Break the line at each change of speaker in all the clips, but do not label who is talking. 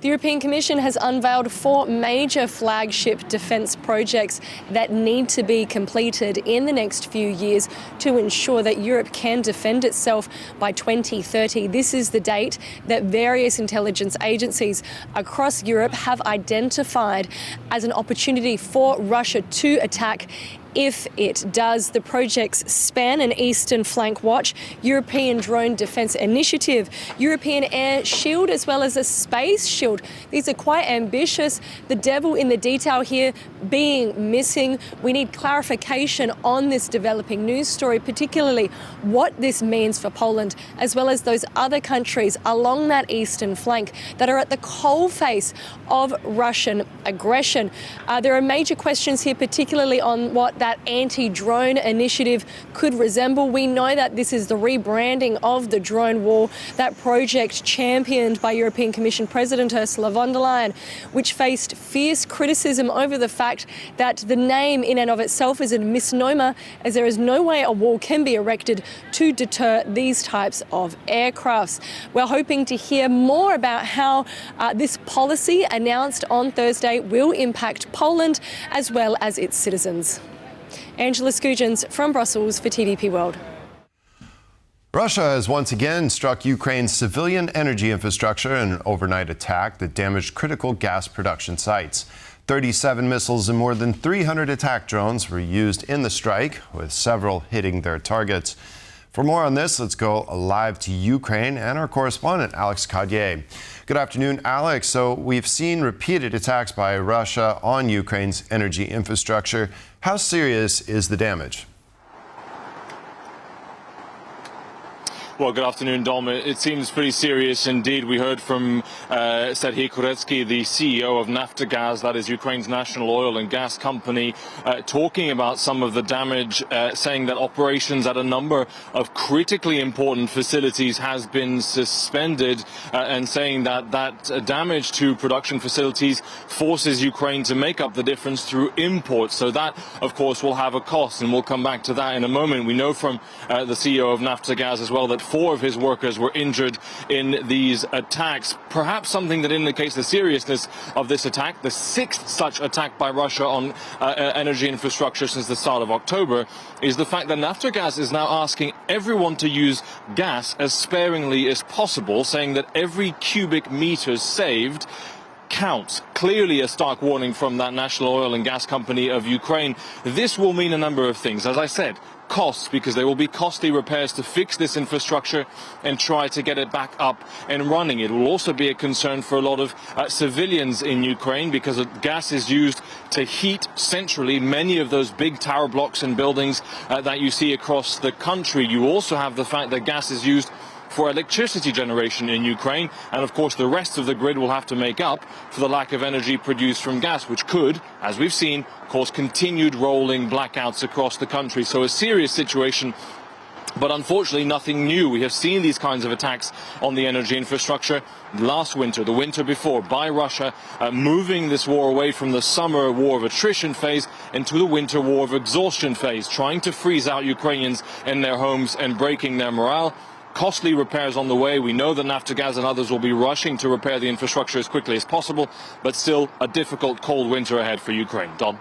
The European Commission has unveiled 4 major flagship defence projects that need to be completed in the next few years to ensure that Europe can defend itself by 2030. This is the date that various intelligence agencies across Europe have identified as an opportunity for Russia to attack. If it does, the projects span an Eastern Flank Watch, European Drone Defence Initiative, European Air Shield, as well as a Space Shield. These are quite ambitious. The devil in the detail here being missing. We need clarification on this developing news story, particularly what this means for Poland, as well as those other countries along that eastern flank that are at the coalface of Russian aggression. There are major questions here, particularly on what that anti-drone initiative could resemble. We know that this is the rebranding of the drone war, that project championed by European Commission President Ursula von der Leyen, which faced fierce criticism over the fact that the name in and of itself is a misnomer, as there is no way a wall can be erected to deter these types of aircrafts. We're hoping to hear more about how this policy announced on Thursday will impact Poland as well as its citizens. Angela Skujins from Brussels for TVP World.
Russia has once again struck Ukraine's civilian energy infrastructure in an overnight attack that damaged critical gas production sites. 37 missiles and more than 300 attack drones were used in the strike, with several hitting their targets. For more on this, let's go live to Ukraine and our correspondent, Alex Cadier. Good afternoon, Alex. So we've seen repeated attacks by Russia on Ukraine's energy infrastructure. How serious is the damage?
Well, good afternoon, Dom. It seems pretty serious indeed. We heard from Serhiy Kuretsky, the CEO of Naftogaz, that is Ukraine's national oil and gas company, talking about some of the damage, saying that operations at a number of critically important facilities has been suspended, and saying that damage to production facilities forces Ukraine to make up the difference through imports. So that, of course, will have a cost, and we'll come back to that in a moment. We know from the CEO of Naftogaz as well that 4 of his workers were injured in these attacks. Perhaps something that indicates the seriousness of this attack, the 6th such attack by Russia on energy infrastructure since the start of October, is the fact that Naftogaz is now asking everyone to use gas as sparingly as possible, saying that every cubic meter saved counts. Clearly a stark warning from that national oil and gas company of Ukraine. This will mean a number of things. As I said, costs, because there will be costly repairs to fix this infrastructure and try to get it back up and running. It will also be a concern for a lot of civilians in Ukraine, because gas is used to heat centrally many of those big tower blocks and buildings that you see across the country. You also have the fact that gas is used for electricity generation in Ukraine, and of course the rest of the grid will have to make up for the lack of energy produced from gas, which could, as we've seen, cause continued rolling blackouts across the country. So a serious situation, but unfortunately nothing new. We have seen these kinds of attacks on the energy infrastructure last winter, the winter before, by Russia, moving this war away from the summer war of attrition phase into the winter war of exhaustion phase, trying to freeze out Ukrainians in their homes and breaking their morale. Costly repairs on the way. We know that Naftogaz and others will be rushing to repair the infrastructure as quickly as possible, but still a difficult cold winter ahead for Ukraine. Don?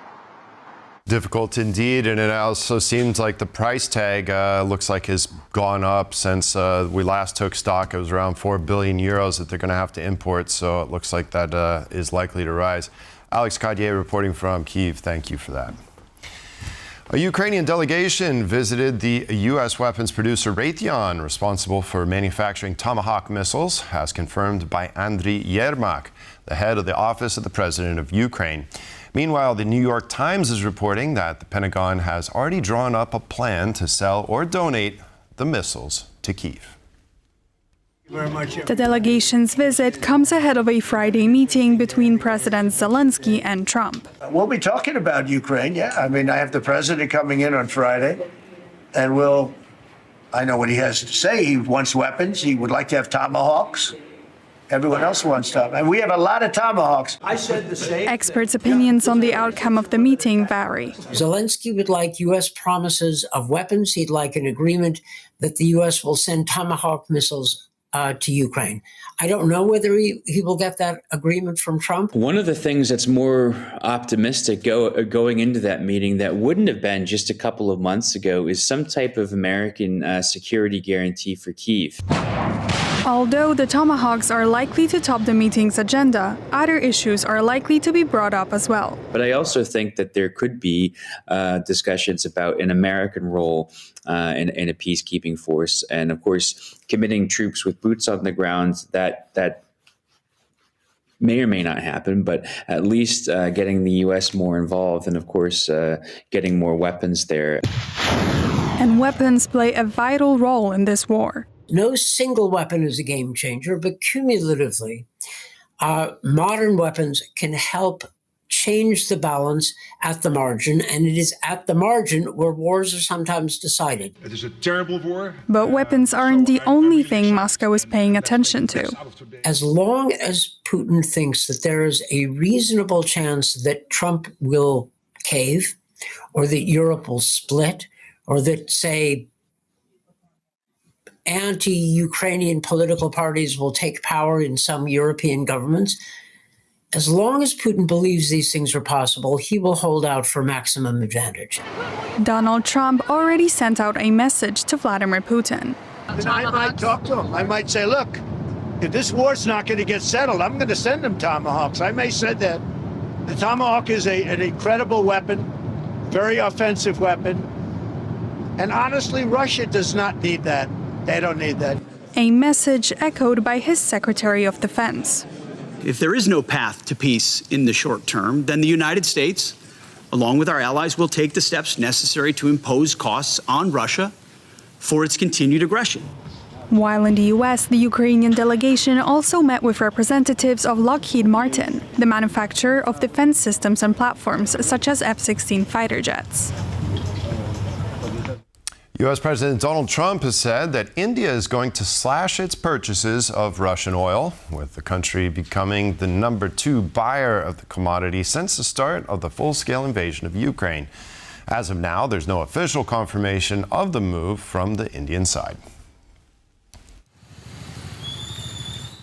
Difficult indeed, and it also seems like the price tag looks like has gone up since we last took stock. It was around 4 billion euros that they're going to have to import, so it looks like that is likely to rise. Alex Cadier reporting from Kyiv. Thank you for that. A Ukrainian delegation visited the U.S. weapons producer Raytheon, responsible for manufacturing Tomahawk missiles, as confirmed by Andriy Yermak, the head of the Office of the President of Ukraine. Meanwhile, the New York Times is reporting that the Pentagon has already drawn up a plan to sell or donate the missiles to Kyiv.
The delegation's visit comes ahead of a Friday meeting between President Zelensky and Trump.
We'll be talking about Ukraine, yeah. I mean, I have the president coming in on Friday, and I know what he has to say. He wants weapons. He would like to have Tomahawks. Everyone else wants Tomahawks. And we have a lot of Tomahawks. I said the same.
Experts' opinions on the outcome of the meeting vary.
Zelensky would like U.S. promises of weapons. He'd like an agreement that the U.S. will send Tomahawk missiles to Ukraine. I don't know whether he will get that agreement from Trump.
One of the things that's more optimistic going into that meeting that wouldn't have been just a couple of months ago is some type of American security guarantee for Kyiv.
Although the Tomahawks are likely to top the meeting's agenda, other issues are likely to be brought up as well.
But I also think that there could be discussions about an American role in a peacekeeping force, and of course, committing troops with boots on the ground. That may or may not happen, but at least getting the U.S. more involved, and of course, getting more weapons there.
And weapons play a vital role in this war.
No single weapon is a game changer, but cumulatively, modern weapons can help change the balance at the margin, and it is at the margin where wars are sometimes decided.
It is a terrible war.
But weapons aren't the only thing Moscow is paying attention to.
As long as Putin thinks that there is a reasonable chance that Trump will cave, or that Europe will split, or that, say, anti-Ukrainian political parties will take power in some European governments, as long as Putin believes these things are possible, he will hold out for maximum advantage.
Donald Trump already sent out a message to Vladimir Putin.
And I might talk to him. I might say, look, if this war's not going to get settled, I'm going to send them Tomahawks. I may say that. The Tomahawk is an incredible weapon, very offensive weapon. And honestly, Russia does not need that. They don't need that.
A message echoed by his Secretary of Defense.
If there is no path to peace in the short term, then the United States, along with our allies, will take the steps necessary to impose costs on Russia for its continued aggression.
While in the U.S., the Ukrainian delegation also met with representatives of Lockheed Martin, the manufacturer of defense systems and platforms such as F-16 fighter jets.
U.S. President Donald Trump has said that India is going to slash its purchases of Russian oil, with the country becoming the #2 buyer of the commodity since the start of the full-scale invasion of Ukraine. As of now, there's no official confirmation of the move from the Indian side.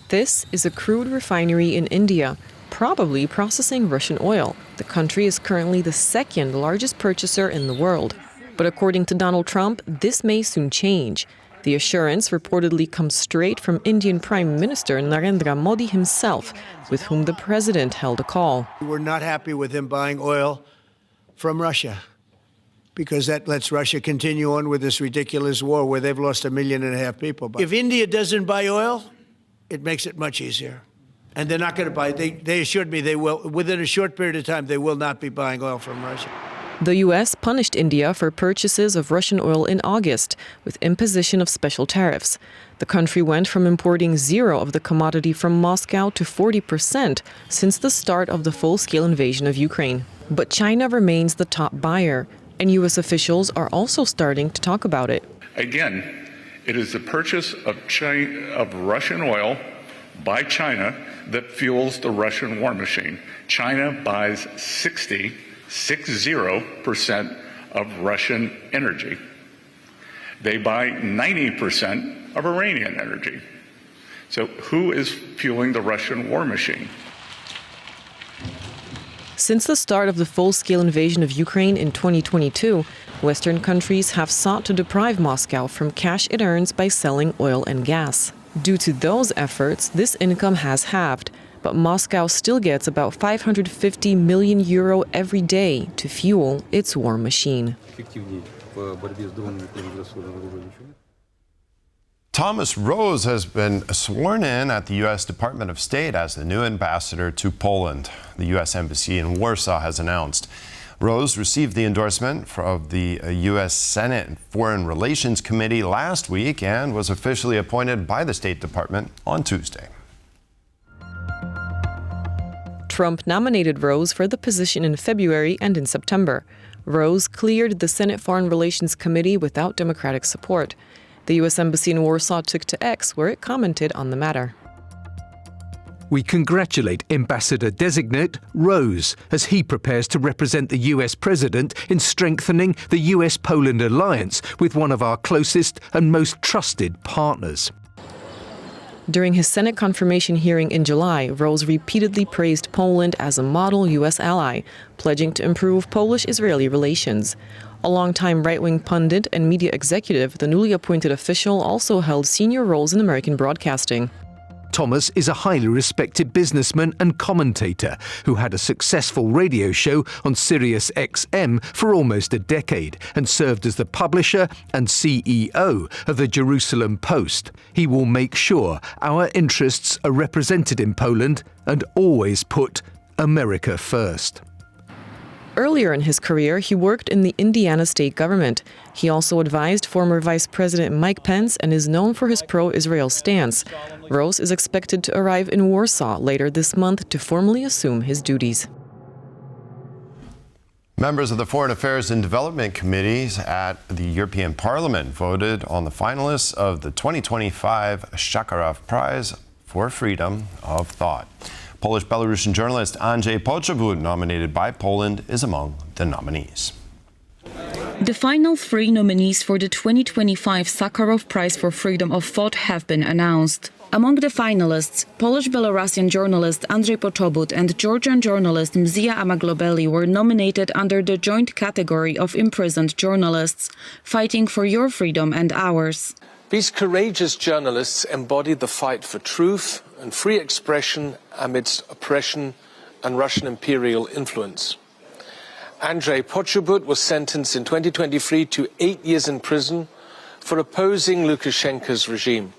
This is a crude refinery in India, probably processing Russian oil. The country is currently the second largest purchaser in the world. But according to Donald Trump, this may soon change. The assurance reportedly comes straight from Indian Prime Minister Narendra Modi himself, with whom the president held a call.
We're not happy with him buying oil from Russia, because that lets Russia continue on with this ridiculous war where they've lost 1.5 million people. If India doesn't buy oil, it makes it much easier. And they're not going to buy. They assured me they will. Within a short period of time, they will not be buying oil from Russia.
The U.S. punished India for purchases of Russian oil in August, with imposition of special tariffs. The country went from importing zero of the commodity from Moscow to 40% since the start of the full-scale invasion of Ukraine. But China remains the top buyer, and U.S. officials are also starting to talk about it.
Again, it is the purchase of Russian oil by China that fuels the Russian war machine. China buys 60% of Russian energy. They buy 90% of Iranian energy. So who is fueling the Russian war machine?
Since the start of the full-scale invasion of Ukraine in 2022, Western countries have sought to deprive Moscow from cash it earns by selling oil and gas. Due to those efforts, this income has halved. But Moscow still gets about 550 million euro every day to fuel its war machine.
Thomas Rose has been sworn in at the U.S. Department of State as the new ambassador to Poland, the U.S. Embassy in Warsaw has announced. Rose received the endorsement of the U.S. Senate Foreign Relations Committee last week and was officially appointed by the State Department on Tuesday.
Trump nominated Rose for the position in February and in September. Rose cleared the Senate Foreign Relations Committee without Democratic support. The U.S. Embassy in Warsaw took to X, where it commented on the matter.
We congratulate Ambassador-designate Rose as he prepares to represent the U.S. President in strengthening the U.S.-Poland alliance with one of our closest and most trusted partners.
During his Senate confirmation hearing in July, Rose repeatedly praised Poland as a model U.S. ally, pledging to improve Polish-Israeli relations. A longtime right-wing pundit and media executive, the newly appointed official also held senior roles in American broadcasting.
Thomas is a highly respected businessman and commentator who had a successful radio show on Sirius XM for almost a decade and served as the publisher and CEO of the Jerusalem Post. He will make sure our interests are represented in Poland and always put America first.
Earlier in his career, he worked in the Indiana state government. He also advised former Vice President Mike Pence and is known for his pro-Israel stance. Rose is expected to arrive in Warsaw later this month to formally assume his duties.
Members of the Foreign Affairs and Development Committees at the European Parliament voted on the finalists of the 2025 Sakharov Prize for Freedom of Thought. Polish-Belarusian journalist Andriy Yermak, nominated by Poland, is among the nominees.
The final 3 nominees for the 2025 Sakharov Prize for Freedom of Thought have been announced. Among the finalists, Polish-Belarusian journalist Andriy Yermak and Georgian journalist Mzia Amaglobeli were nominated under the joint category of imprisoned journalists, fighting for your freedom and ours.
These courageous journalists embodied the fight for truth and free expression amidst oppression and Russian imperial influence. Andriy Yermak was sentenced in 2023 to 8 years in prison for opposing Lukashenko's regime.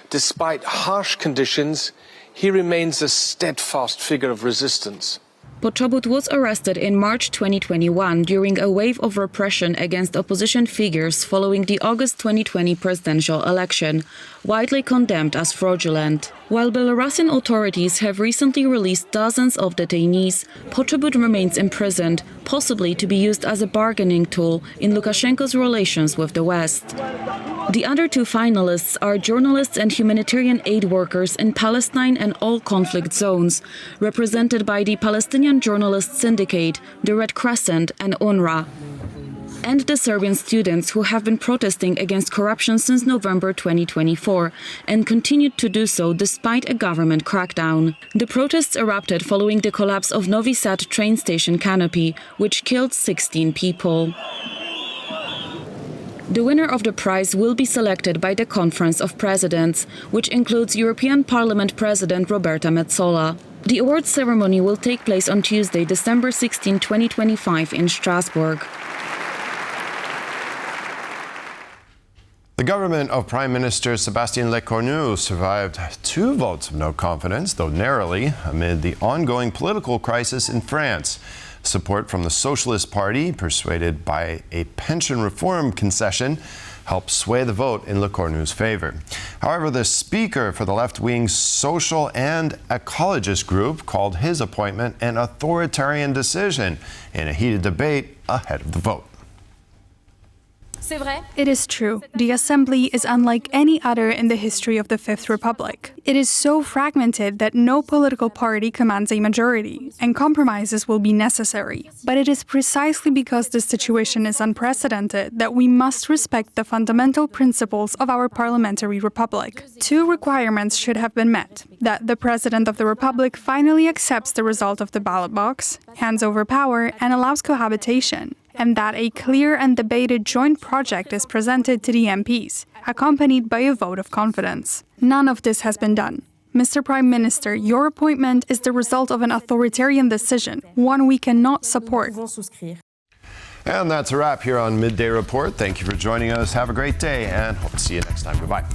Despite harsh conditions, he remains a steadfast figure of resistance.
Yermak was arrested in March 2021 during a wave of repression against opposition figures following the August 2020 presidential election, widely condemned as fraudulent. While Belarusian authorities have recently released dozens of detainees, Yermak remains imprisoned, possibly to be used as a bargaining tool in Lukashenko's relations with the West. The other 2 finalists are journalists and humanitarian aid workers in Palestine and all conflict zones, represented by the Palestinian Journalists Syndicate, the Red Crescent and UNRWA, and the Serbian students who have been protesting against corruption since November 2024 and continued to do so despite a government crackdown. The protests erupted following the collapse of Novi Sad train station canopy, which killed 16 people. The winner of the prize will be selected by the Conference of Presidents, which includes European Parliament President Roberta Metsola. The awards ceremony will take place on Tuesday, December 16, 2025 in Strasbourg.
The government of Prime Minister Sébastien Lecornu survived 2 votes of no confidence, though narrowly, amid the ongoing political crisis in France. Support from the Socialist Party, persuaded by a pension reform concession, helped sway the vote in Lecornu's favor. However, the speaker for the left-wing Social and Ecologist group called his appointment an authoritarian decision in a heated debate ahead of the vote.
It is true. The Assembly is unlike any other in the history of the Fifth Republic. It is so fragmented that no political party commands a majority, and compromises will be necessary. But it is precisely because this situation is unprecedented that we must respect the fundamental principles of our parliamentary republic. 2 requirements should have been met: that the President of the Republic finally accepts the result of the ballot box, hands over power, and allows cohabitation, and that a clear and debated joint project is presented to the MPs, accompanied by a vote of confidence. None of this has been done. Mr. Prime Minister, your appointment is the result of an authoritarian decision, one we cannot support.
And that's a wrap here on Midday Report. Thank you for joining us. Have a great day, and hope to see you next time. Goodbye.